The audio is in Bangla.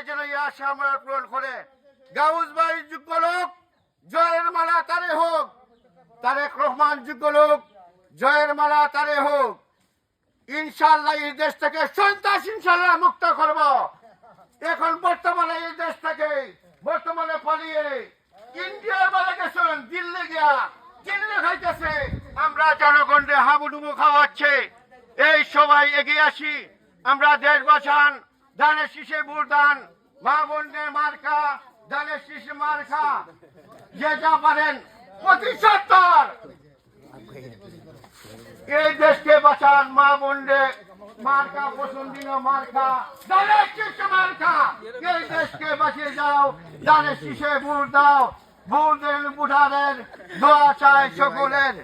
যেন এই আশা আমরা পূরণ করে। গাউস ভাই যোগ্য লোক, জয়ের মালা তারে হোক। তারেক রহমান যোগ্য লোক, জয়ের মালা তারে হোক। ইনশাআল্লাহ এই দেশ থেকে সন্ত্রাস ইনশাআল্লাহ মুক্ত করব। এখন বর্তমানে এই দেশ থেকে বর্তমানে পালিয়ে ইন্ডিয়ার বলে গেছেন, দিল্লি গিয়া দিল্লি খাইতেছে। আমরা জনগণকে হাবুডুবু খাওয়াচ্ছে। এই সবাই এগিয়ে আসি, আমরা দেশ বাঁচান। ধানের শীষে ভোট দান, মা বোনদের মার্কা ধানের শীষে মার্কা, যে যা পারেন 75। এই দেশকে বাঁচান, মা বোনদের মার্কা পছন্দিন মার্কা ধানের শীষে মার্কা। এই দেশকে বাঁচিয়ে যাও, ধানের শীষে ভোট দাও। ভোট দেন, ভোটারের দোয়া চাই সকলের।